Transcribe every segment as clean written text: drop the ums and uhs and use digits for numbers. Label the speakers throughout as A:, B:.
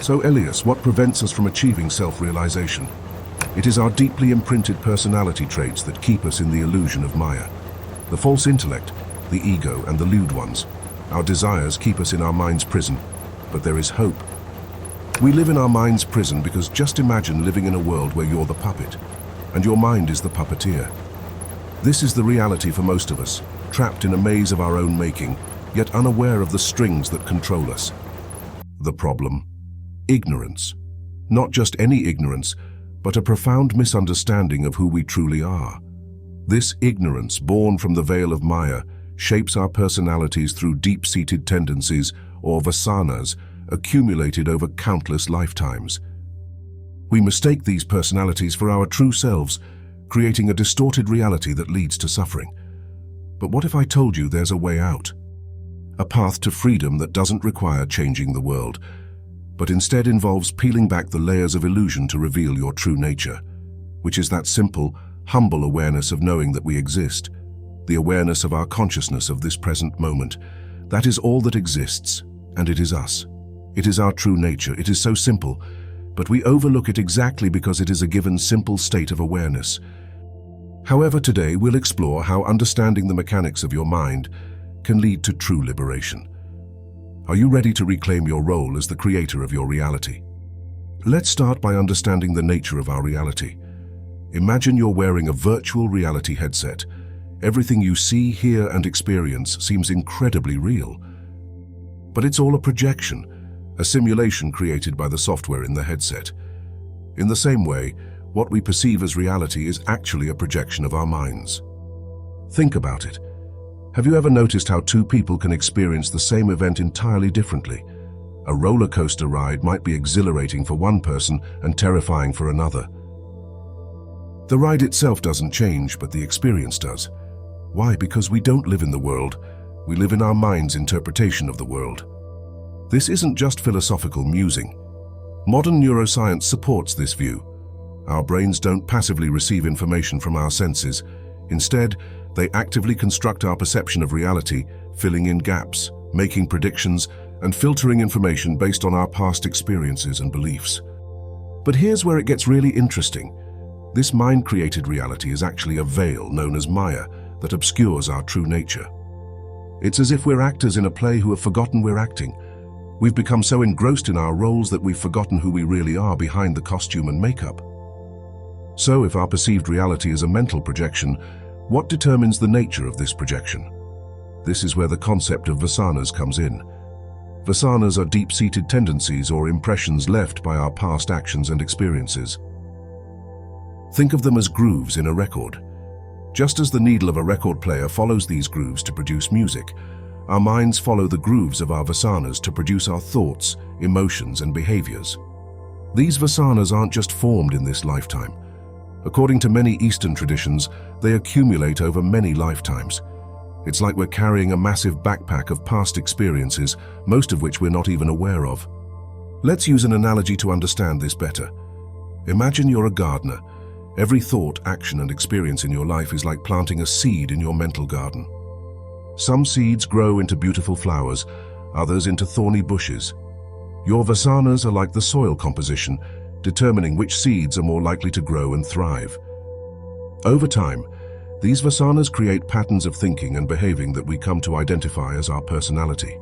A: So Elias, what prevents us from achieving self-realization? It is our deeply imprinted personality traits that keep us in the illusion of Maya. The false intellect, the ego, and the lewd ones. Our desires keep us in our mind's prison, but there is hope. We live in our mind's prison because just imagine living in a world where you're the puppet, and your mind is the puppeteer. This is the reality for most of us, trapped in a maze of our own making, yet unaware of the strings that control us. The problem? Ignorance. Not just any ignorance, but a profound misunderstanding of who we truly are. This ignorance, born from the veil of Maya, shapes our personalities through deep-seated tendencies, or Vasanas, accumulated over countless lifetimes. We mistake these personalities for our true selves, creating a distorted reality that leads to suffering. But what if I told you there's a way out? A path to freedom that doesn't require changing the world, but instead involves peeling back the layers of illusion to reveal your true nature, which is that simple, humble awareness of knowing that we exist, the awareness of our consciousness of this present moment. That is all that exists, and it is us. It is our true nature. It is so simple, but we overlook it exactly because it is a given simple state of awareness. However, today we'll explore how understanding the mechanics of your mind can lead to true liberation. Are you ready to reclaim your role as the creator of your reality? Let's start by understanding the nature of our reality. Imagine you're wearing a virtual reality headset. Everything you see, hear, and experience seems incredibly real. But it's all a projection, a simulation created by the software in the headset. In the same way, what we perceive as reality is actually a projection of our minds. Think about it. Have you ever noticed how two people can experience the same event entirely differently? A roller coaster ride might be exhilarating for one person and terrifying for another. The ride itself doesn't change, but the experience does. Why? Because we don't live in the world. We live in our mind's interpretation of the world. This isn't just philosophical musing. Modern neuroscience supports this view. Our brains don't passively receive information from our senses. Instead, they actively construct our perception of reality, filling in gaps, making predictions, and filtering information based on our past experiences and beliefs. But here's where it gets really interesting. This mind-created reality is actually a veil known as Maya that obscures our true nature. It's as if we're actors in a play who have forgotten we're acting. We've become so engrossed in our roles that we've forgotten who we really are behind the costume and makeup. So if our perceived reality is a mental projection, what determines the nature of this projection? This is where the concept of Vasanas comes in. Vasanas are deep-seated tendencies or impressions left by our past actions and experiences. Think of them as grooves in a record. Just as the needle of a record player follows these grooves to produce music, our minds follow the grooves of our Vasanas to produce our thoughts, emotions, and behaviors. These Vasanas aren't just formed in this lifetime. According to many Eastern traditions, they accumulate over many lifetimes. It's like we're carrying a massive backpack of past experiences, most of which we're not even aware of. Let's use an analogy to understand this better. Imagine you're a gardener. Every thought, action, and experience in your life is like planting a seed in your mental garden. Some seeds grow into beautiful flowers, others into thorny bushes. Your Vasanas are like the soil composition, determining which seeds are more likely to grow and thrive. Over time, these Vasanas create patterns of thinking and behaving that we come to identify as our personality.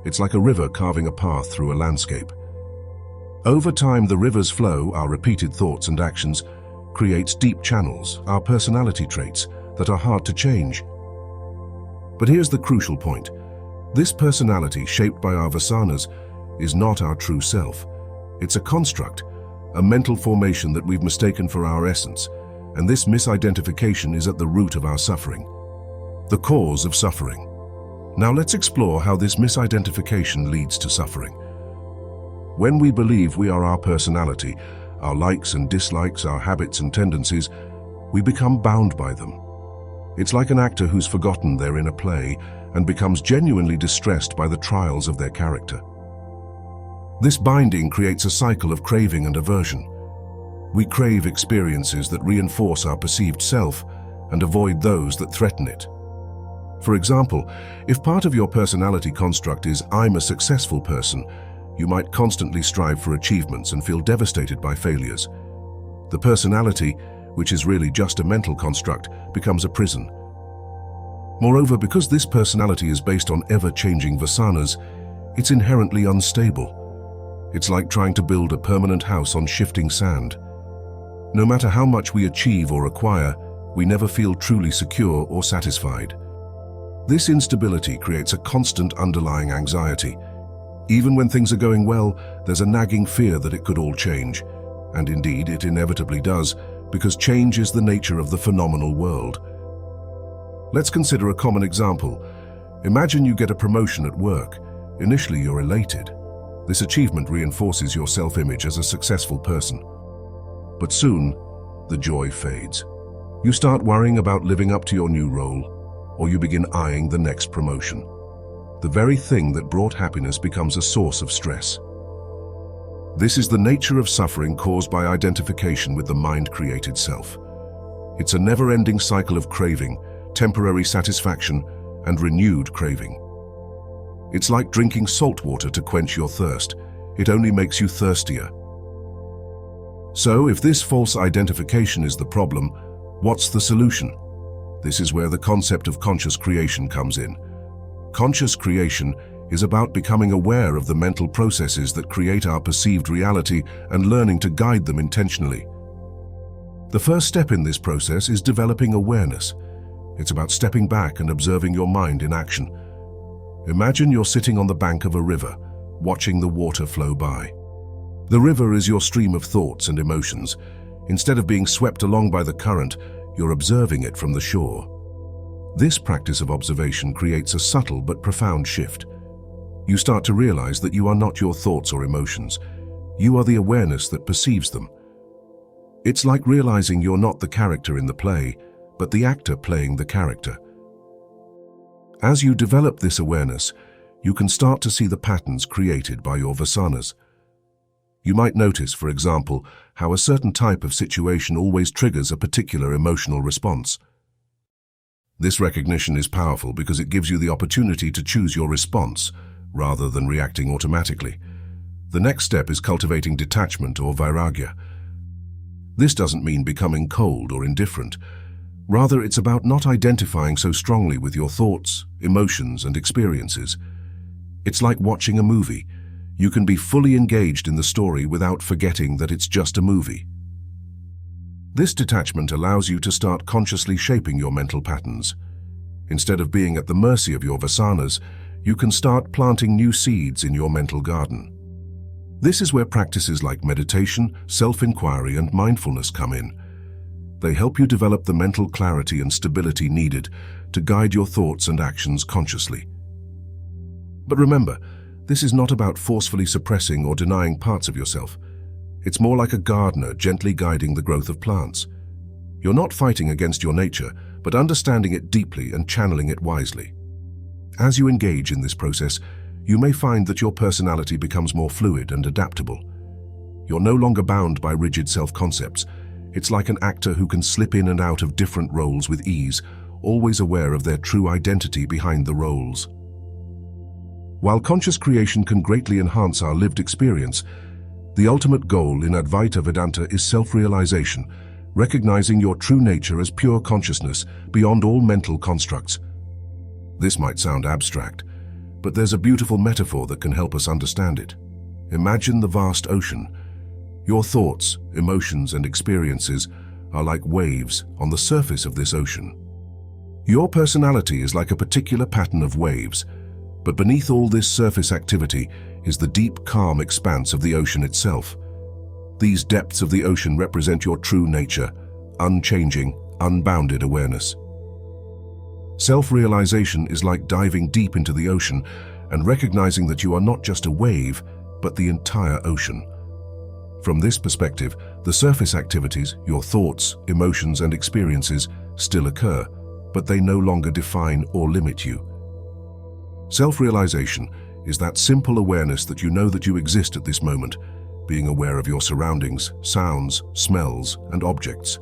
A: It's like a river carving a path through a landscape. Over time, the river's flow, our repeated thoughts and actions, creates deep channels, our personality traits, that are hard to change. But here's the crucial point. This personality, shaped by our Vasanas, is not our true self. It's a construct, a mental formation that we've mistaken for our essence, and this misidentification is at the root of our suffering, the cause of suffering. Now let's explore how this misidentification leads to suffering. When we believe we are our personality, our likes and dislikes, our habits and tendencies, we become bound by them. It's like an actor who's forgotten they're in a play and becomes genuinely distressed by the trials of their character. This binding creates a cycle of craving and aversion. We crave experiences that reinforce our perceived self and avoid those that threaten it. For example, if part of your personality construct is "I'm a successful person," You might constantly strive for achievements and feel devastated by failures. The personality, which is really just a mental construct, becomes a prison. Moreover, because this personality is based on ever-changing vasanas, it's inherently unstable. It's like trying to build a permanent house on shifting sand. No matter how much we achieve or acquire, we never feel truly secure or satisfied. This instability creates a constant underlying anxiety. Even when things are going well, there's a nagging fear that it could all change. And indeed, it inevitably does, because change is the nature of the phenomenal world. Let's consider a common example. Imagine you get a promotion at work. Initially, you're elated. This achievement reinforces your self-image as a successful person. But soon, the joy fades. You start worrying about living up to your new role, or you begin eyeing the next promotion. The very thing that brought happiness becomes a source of stress. This is the nature of suffering caused by identification with the mind-created self. It's a never-ending cycle of craving, temporary satisfaction, and renewed craving. It's like drinking salt water to quench your thirst. It only makes you thirstier. So, if this false identification is the problem, what's the solution? This is where the concept of conscious creation comes in. Conscious creation is about becoming aware of the mental processes that create our perceived reality and learning to guide them intentionally. The first step in this process is developing awareness. It's about stepping back and observing your mind in action. Imagine you're sitting on the bank of a river, watching the water flow by. The river is your stream of thoughts and emotions. Instead of being swept along by the current, you're observing it from the shore. This practice of observation creates a subtle but profound shift. You start to realize that you are not your thoughts or emotions. You are the awareness that perceives them. It's like realizing you're not the character in the play, but the actor playing the character. As you develop this awareness, you can start to see the patterns created by your vasanas. You might notice, for example, how a certain type of situation always triggers a particular emotional response. This recognition is powerful because it gives you the opportunity to choose your response, rather than reacting automatically. The next step is cultivating detachment or vairagya. This doesn't mean becoming cold or indifferent. Rather, it's about not identifying so strongly with your thoughts, emotions, and experiences. It's like watching a movie. You can be fully engaged in the story without forgetting that it's just a movie. This detachment allows you to start consciously shaping your mental patterns. Instead of being at the mercy of your vasanas, you can start planting new seeds in your mental garden. This is where practices like meditation, self-inquiry, and mindfulness come in. They help you develop the mental clarity and stability needed to guide your thoughts and actions consciously. But remember, this is not about forcefully suppressing or denying parts of yourself. It's more like a gardener gently guiding the growth of plants. You're not fighting against your nature, but understanding it deeply and channeling it wisely. As you engage in this process, you may find that your personality becomes more fluid and adaptable. You're no longer bound by rigid self-concepts. It's like an actor who can slip in and out of different roles with ease, always aware of their true identity behind the roles. While conscious creation can greatly enhance our lived experience, the ultimate goal in Advaita Vedanta is self-realization, recognizing your true nature as pure consciousness beyond all mental constructs. This might sound abstract, but there's a beautiful metaphor that can help us understand it. Imagine the vast ocean. Your thoughts, emotions, and experiences are like waves on the surface of this ocean. Your personality is like a particular pattern of waves, but beneath all this surface activity is the deep, calm expanse of the ocean itself. These depths of the ocean represent your true nature, unchanging, unbounded awareness. Self-realization is like diving deep into the ocean and recognizing that you are not just a wave, but the entire ocean. From this perspective, the surface activities, your thoughts, emotions, and experiences still occur, but they no longer define or limit you. Self-realization is that simple awareness that you know that you exist at this moment, being aware of your surroundings, sounds, smells, and objects.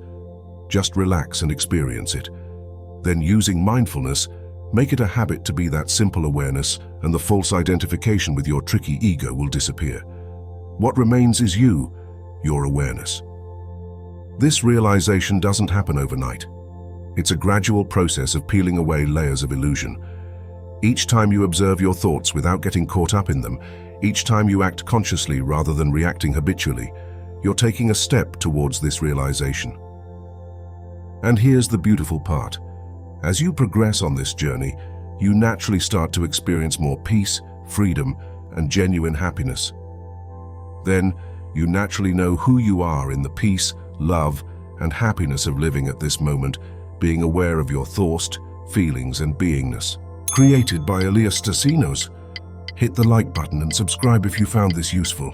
A: Just relax and experience it. Then, using mindfulness, Make it a habit to be that simple awareness, and the false identification with your tricky ego will disappear. What remains is you, your awareness. This realization doesn't happen overnight. It's a gradual process of peeling away layers of illusion. Each time you observe your thoughts without getting caught up in them, each time you act consciously rather than reacting habitually, you're taking a step towards this realization. And here's the beautiful part. As you progress on this journey, you naturally start to experience more peace, freedom, and genuine happiness. Then, you naturally know who you are in the peace, love, and happiness of living at this moment, being aware of your thoughts, feelings, and beingness. Created by Elias Stasinos. Hit the like button and subscribe if you found this useful.